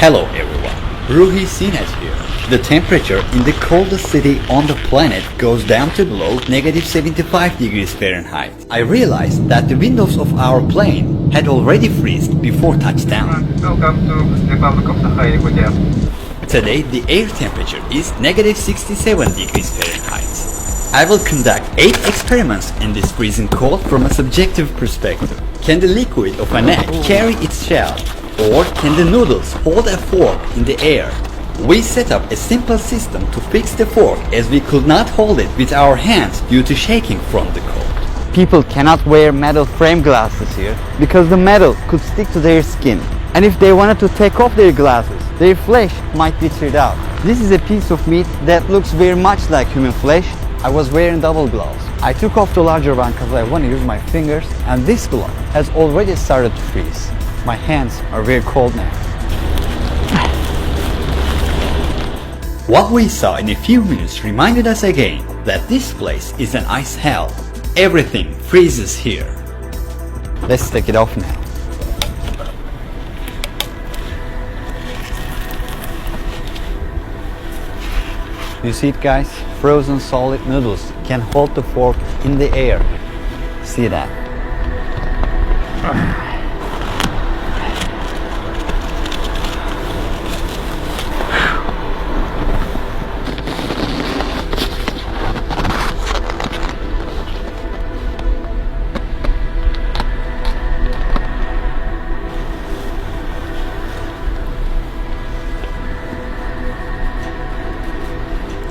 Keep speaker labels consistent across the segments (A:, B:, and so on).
A: Hello everyone, Ruhi Sinet here. The temperature in the coldest city on the planet goes down to below negative 75 degrees Fahrenheit. I realized that the windows of our plane had already freezed before touchdown.
B: Welcome to Republic of Sakhalin Hotel.
A: Today the air temperature is negative 67 degrees Fahrenheit. I will conduct 8 experiments in this freezing cold from a subjective perspective. Can the liquid of an egg carry its shell? Or can the noodles hold a fork in the air? We set up a simple system to fix the fork as we could not hold it with our hands due to shaking from the cold.
C: People cannot wear metal frame glasses here because the metal could stick to their skin. And if they wanted to take off their glasses, their flesh might be teared out. This is a piece of meat that looks very much like human flesh. I was wearing double gloves. I took off the larger one because I want to use my fingers, and this glove has already started to freeze. My hands are very cold now.
A: What we saw in a few minutes reminded us again that this place is an ice hell. Everything freezes here.
C: Let's take it off now. You see it, guys? Frozen solid noodles can hold the fork in the air. See that?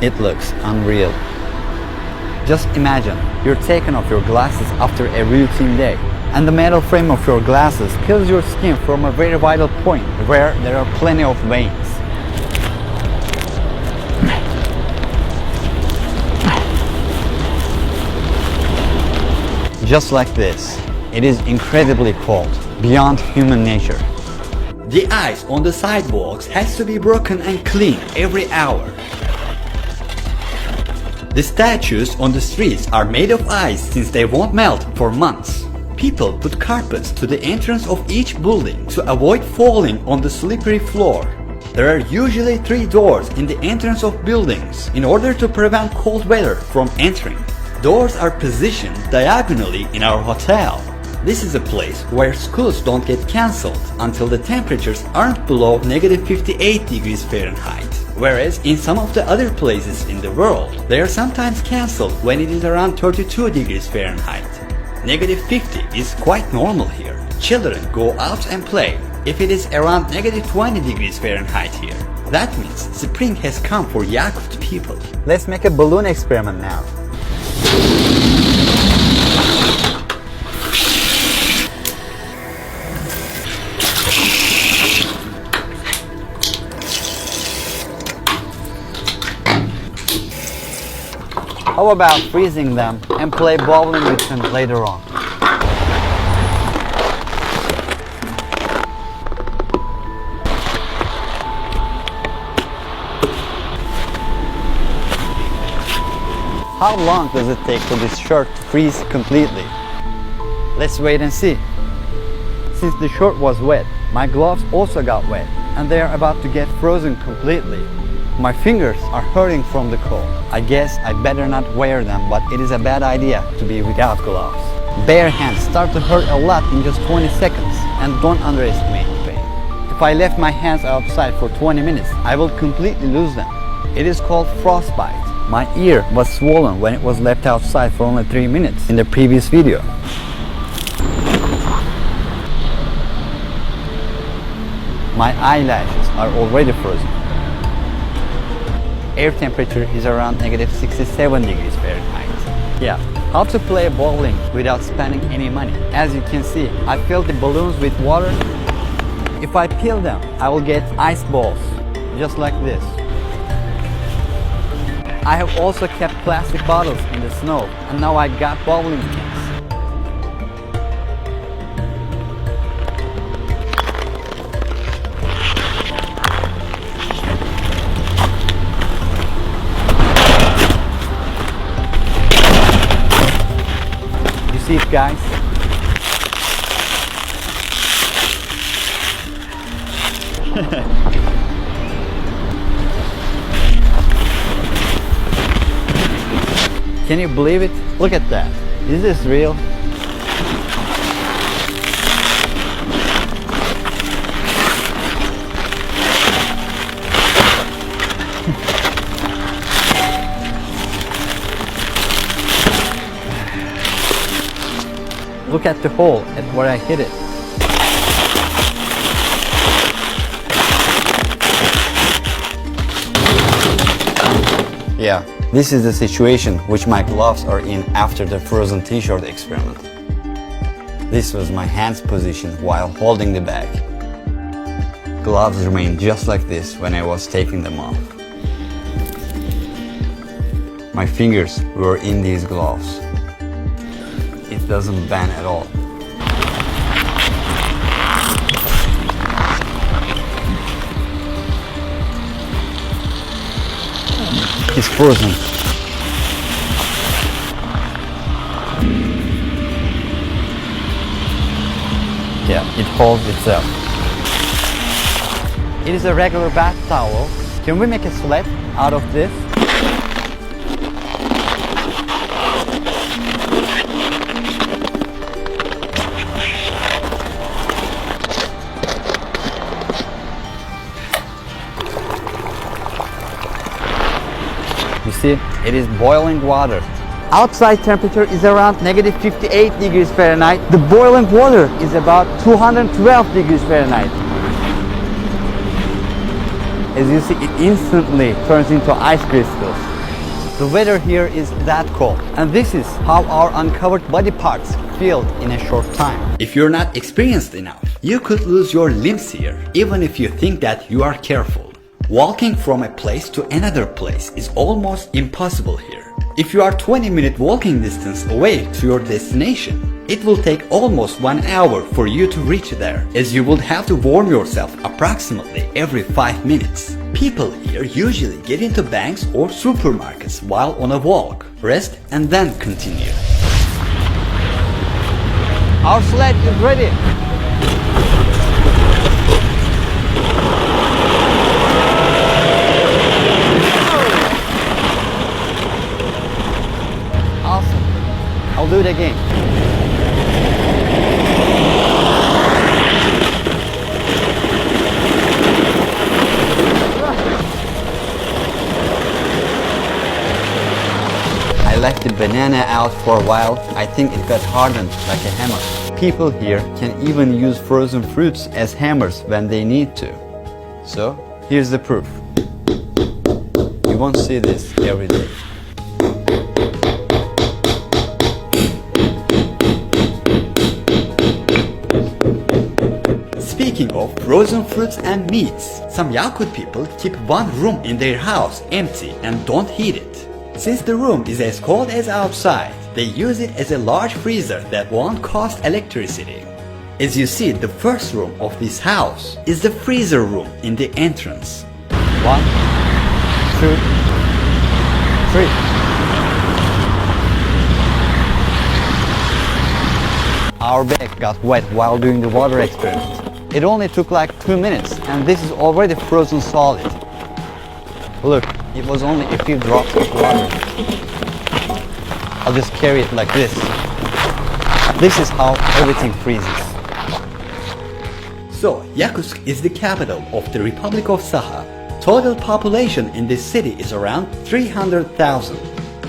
C: It looks unreal. Just imagine you're taking off your glasses after a routine day, and the metal frame of your glasses kills your skin from a very vital point where there are plenty of veins. Just like this, it is incredibly cold, beyond human nature.
A: The ice on the sidewalks has to be broken and cleaned every hour. The statues on the streets are made of ice since they won't melt for months. People put carpets to the entrance of each building to avoid falling on the slippery floor. There are usually 3 doors in the entrance of buildings in order to prevent cold weather from entering. Doors are positioned diagonally in our hotel. This is a place where schools don't get cancelled until the temperatures aren't below negative 58 degrees Fahrenheit. Whereas in some of the other places in the world, they are sometimes cancelled when it is around 32 degrees Fahrenheit. Negative 50 is quite normal here. Children go out and play if it is around negative 20 degrees Fahrenheit here. That means spring has come for Yakut people.
C: Let's make a balloon experiment now. How about freezing them and play bowling with them later on? How long does it take for this shirt to freeze completely? Let's wait and see. Since the shirt was wet, my gloves also got wet, and they are about to get frozen completely. My fingers are hurting from the cold. I guess I better not wear them, but it is a bad idea to be without gloves. Bare hands start to hurt a lot in just 20 seconds, and don't underestimate the pain. If I left my hands outside for 20 minutes, I will completely lose them. It is called frostbite. My ear was swollen when it was left outside for only 3 minutes in the previous video. My eyelashes are already frozen. Air temperature is around negative 67 degrees Fahrenheit. Yeah, how to play bowling without spending any money. As you can see, I filled the balloons with water. If I peel them, I will get ice balls, just like this. I have also kept plastic bottles in the snow, and now I got bowling pins. See it, guys? Can you believe it? Look at that. Is this real? Look at the hole at where I hit it. Yeah, this is the situation which my gloves are in after the frozen t-shirt experiment. This was my hand's position while holding the bag. Gloves remained just like this when I was taking them off. My fingers were in these gloves. It doesn't bend at all. It's frozen. Yeah, it holds itself. It is a regular bath towel. Can we make a sled out of this? You see, it is boiling water. Outside temperature is around -58 degrees Fahrenheit. The boiling water is about 212 degrees Fahrenheit. As you see, it instantly turns into ice crystals. The weather here is that cold, and this is how our uncovered body parts feel in a short time.
A: If you're not experienced enough, you could lose your limbs here, even if you think that you are careful. Walking from a place to another place is almost impossible here. If you are 20-minute walking distance away to your destination, it will take almost 1 hour for you to reach there, as you would have to warm yourself approximately every 5 minutes. People here usually get into banks or supermarkets while on a walk, rest and then continue.
C: Our sled is ready. Awesome. I'll do it again. I left the banana out for a while. I think it got hardened like a hammer. People here can even use frozen fruits as hammers when they need to. So, here's the proof. You won't see this every day.
A: Speaking of frozen fruits and meats, some Yakut people keep one room in their house empty and don't heat it. Since the room is as cold as outside, they use it as a large freezer that won't cost electricity. As you see, the first room of this house is the freezer room in the entrance.
C: 1, 2, 3. Our bag got wet while doing the water experiment. It only took like 2 minutes and this is already frozen solid. Look, it was only a few drops of water. I'll just carry it like this. This is how everything freezes.
A: So, Yakutsk is the capital of the Republic of Saha. Total population in this city is around 300,000.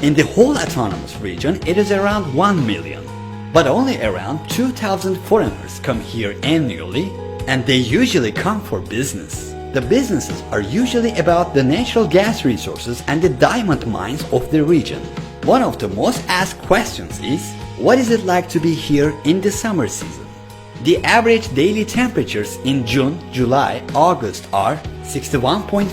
A: In the whole autonomous region, it is around 1 million. But only around 2,000 foreigners come here annually, and they usually come for business. The businesses are usually about the natural gas resources and the diamond mines of the region. One of the most asked questions is, what is it like to be here in the summer season? The average daily temperatures in June, July, August are 61.5,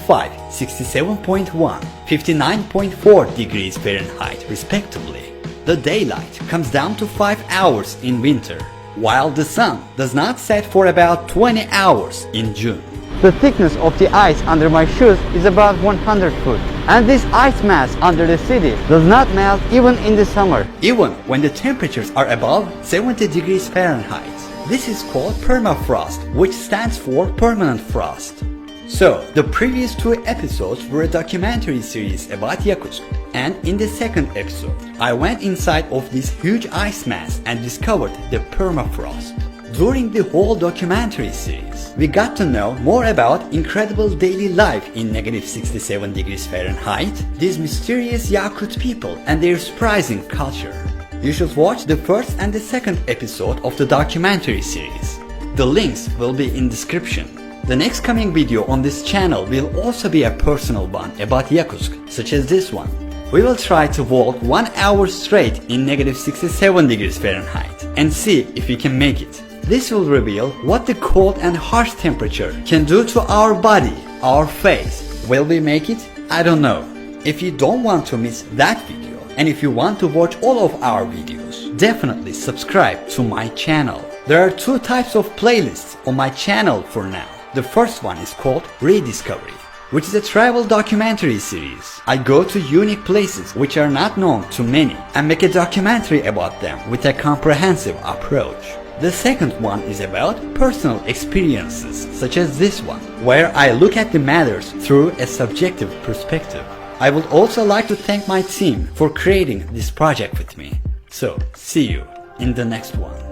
A: 67.1, 59.4 degrees Fahrenheit respectively. The daylight comes down to 5 hours in winter, while the sun does not set for about 20 hours in June.
C: The thickness of the ice under my shoes is about 100 foot. And this ice mass under the city does not melt even in the summer.
A: Even when the temperatures are above 70 degrees Fahrenheit, This is called permafrost, which stands for permanent frost. So, the previous 2 episodes were a documentary series about Yakutsk, and in the second episode, I went inside of this huge ice mass and discovered the permafrost. During the whole documentary series, we got to know more about incredible daily life in -67 degrees Fahrenheit, these mysterious Yakut people and their surprising culture. You should watch the first and the second episode of the documentary series. The links will be in description. The next coming video on this channel will also be a personal one about Yakutsk, such as this one. We will try to walk 1 hour straight in -67 degrees Fahrenheit and see if we can make it. This will reveal what the cold and harsh temperature can do to our body, our face. Will we make it? I don't know. If you don't want to miss that video, and if you want to watch all of our videos, definitely subscribe to my channel. There are 2 types of playlists on my channel for now. The first one is called Rediscovery, which is a travel documentary series. I go to unique places which are not known to many and make a documentary about them with a comprehensive approach. The second one is about personal experiences, such as this one, where I look at the matters through a subjective perspective. I would also like to thank my team for creating this project with me. So, see you in the next one.